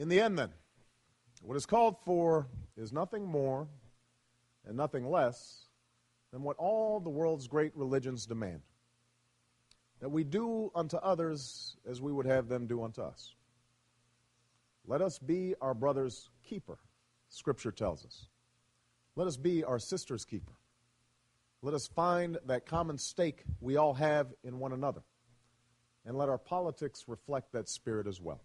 In the end, then, what is called for is nothing more and nothing less than what all the world's great religions demand, that we do unto others as we would have them do unto us. Let us be our brother's keeper, Scripture tells us. Let us be our sister's keeper. Let us find that common stake we all have in one another, and let our politics reflect that spirit as well.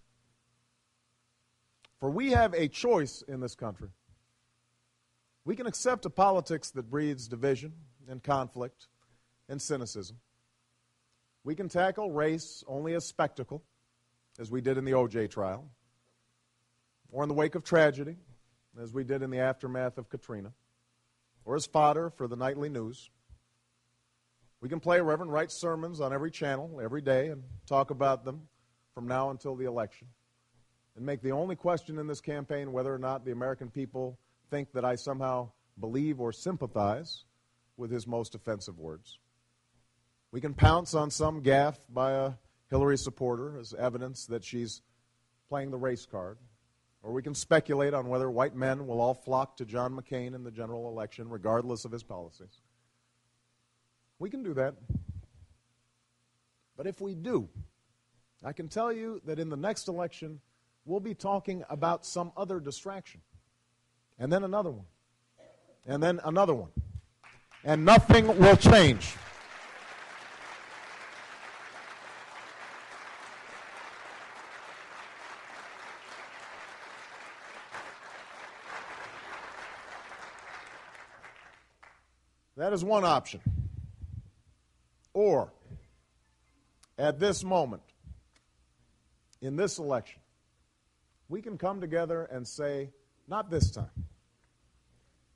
For we have a choice in this country. We can accept a politics that breeds division and conflict and cynicism. We can tackle race only as spectacle, as we did in the O.J. trial, or in the wake of tragedy, as we did in the aftermath of Katrina, or as fodder for the nightly news. We can play Reverend Wright's sermons on every channel, every day, and talk about them from now until the election, and make the only question in this campaign whether or not the American people think that I somehow believe or sympathize with his most offensive words. We can pounce on some gaffe by a Hillary supporter as evidence that she's playing the race card. Or we can speculate on whether white men will all flock to John McCain in the general election, regardless of his policies. We can do that. But if we do, I can tell you that in the next election, we'll be talking about some other distraction. And then another one. And then another one. And nothing will change. That is one option. Or, at this moment, in this election, we can come together and say, not this time.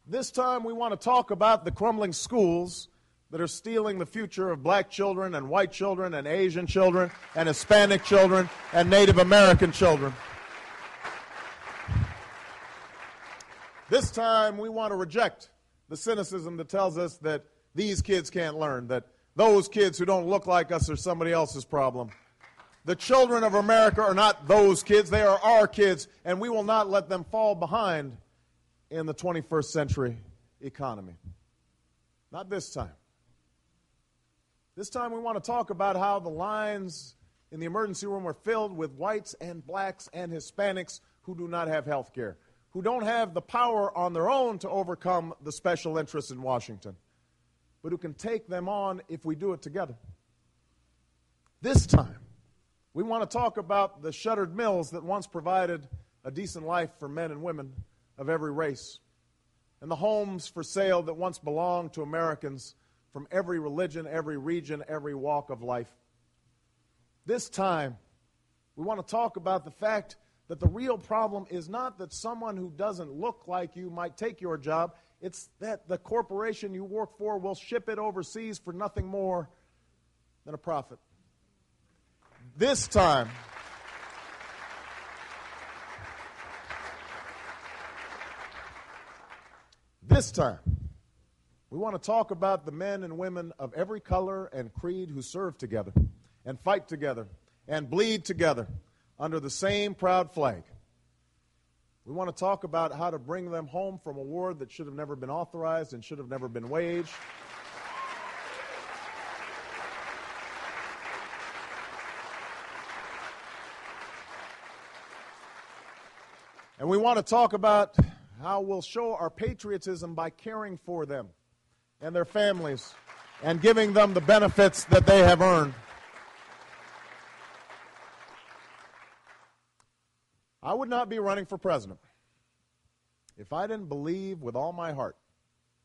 This time we want to talk about the crumbling schools that are stealing the future of black children and white children and Asian children and Hispanic children and Native American children. This time we want to reject the cynicism that tells us that these kids can't learn, that those kids who don't look like us are somebody else's problem. The children of America are not those kids, they are our kids, and we will not let them fall behind in the 21st century economy. Not this time. This time we want to talk about how the lines in the emergency room are filled with whites and blacks and Hispanics who do not have health care, who don't have the power on their own to overcome the special interests in Washington, but who can take them on if we do it together. This time, we want to talk about the shuttered mills that once provided a decent life for men and women of every race, and the homes for sale that once belonged to Americans from every religion, every region, every walk of life. This time, we want to talk about the fact that the real problem is not that someone who doesn't look like you might take your job. It's that the corporation you work for will ship it overseas for nothing more than a profit. This time, we want to talk about the men and women of every color and creed who serve together and fight together and bleed together under the same proud flag. We want to talk about how to bring them home from a war that should have never been authorized and should have never been waged. And we want to talk about how we'll show our patriotism by caring for them and their families and giving them the benefits that they have earned. I would not be running for president if I didn't believe with all my heart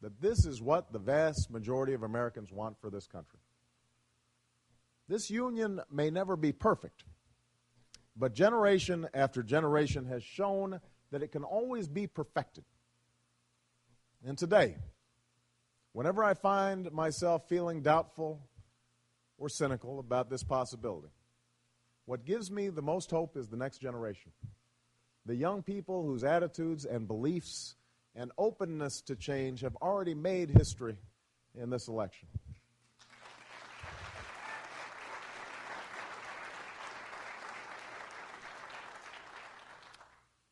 that this is what the vast majority of Americans want for this country. This union may never be perfect, but generation after generation has shown that it can always be perfected. And today, whenever I find myself feeling doubtful or cynical about this possibility, what gives me the most hope is the next generation. The young people whose attitudes and beliefs and openness to change have already made history in this election.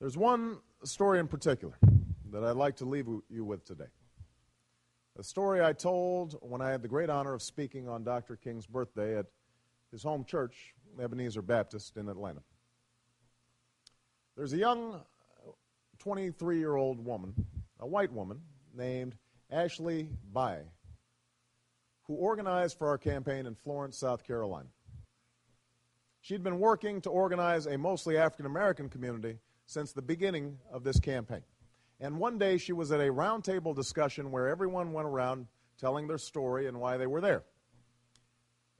There's one story in particular that I'd like to leave you with today. A story I told when I had the great honor of speaking on Dr. King's birthday at his home church, Ebenezer Baptist in Atlanta. There's a young 23-year-old woman, a white woman, named Ashley Bai, who organized for our campaign in Florence, South Carolina. She'd been working to organize a mostly African-American community since the beginning of this campaign. And one day she was at a roundtable discussion where everyone went around telling their story and why they were there.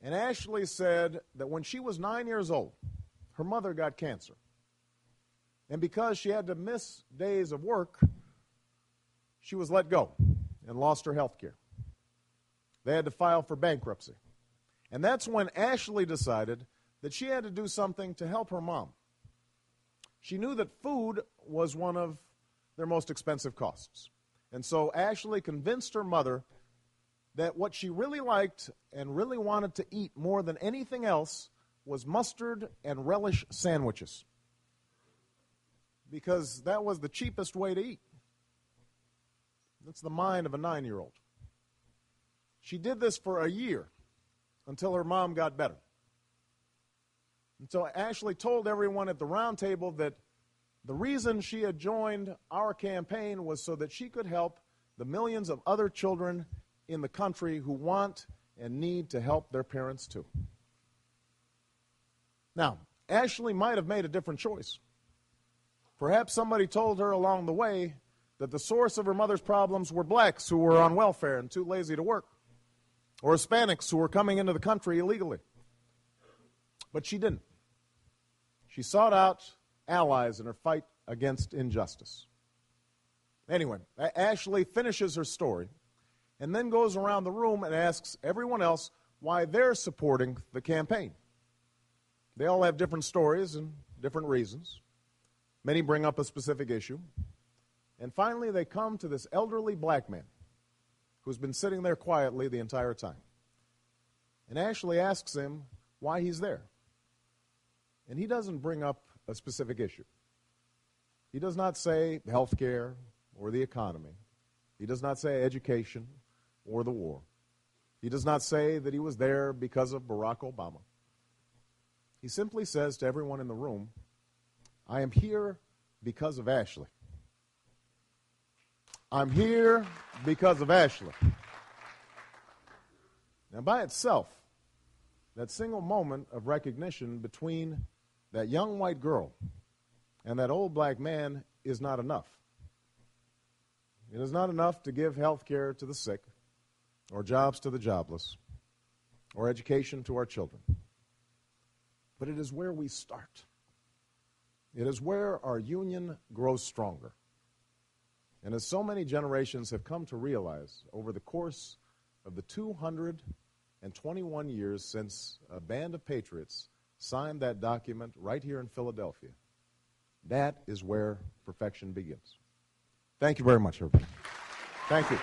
And Ashley said that when she was 9 years old, her mother got cancer. And because she had to miss days of work, she was let go and lost her health care. They had to file for bankruptcy. And that's when Ashley decided that she had to do something to help her mom. She knew that food was one of their most expensive costs. And so Ashley convinced her mother that what she really liked and really wanted to eat more than anything else was mustard and relish sandwiches, because that was the cheapest way to eat. That's the mind of a 9-year-old. She did this for a year until her mom got better. And so Ashley told everyone at the round table that the reason she had joined our campaign was so that she could help the millions of other children in the country who want and need to help their parents too. Now, Ashley might have made a different choice. Perhaps somebody told her along the way that the source of her mother's problems were blacks who were on welfare and too lazy to work, or Hispanics who were coming into the country illegally. But she didn't. She sought out allies in her fight against injustice. Anyway, Ashley finishes her story and then goes around the room and asks everyone else why they're supporting the campaign. They all have different stories and different reasons. Many bring up a specific issue. And finally, they come to this elderly black man who's been sitting there quietly the entire time. And Ashley asks him why he's there. And he doesn't bring up a specific issue. He does not say health care or the economy. He does not say education or the war. He does not say that he was there because of Barack Obama. He simply says to everyone in the room, I am here because of Ashley. I'm here because of Ashley. Now, by itself, that single moment of recognition between that young white girl and that old black man is not enough. It is not enough to give health care to the sick, or jobs to the jobless, or education to our children. But it is where we start. It is where our union grows stronger. And as so many generations have come to realize over the course of the 221 years since a band of patriots signed that document right here in Philadelphia, that is where perfection begins. Thank you very much, everybody. Thank you.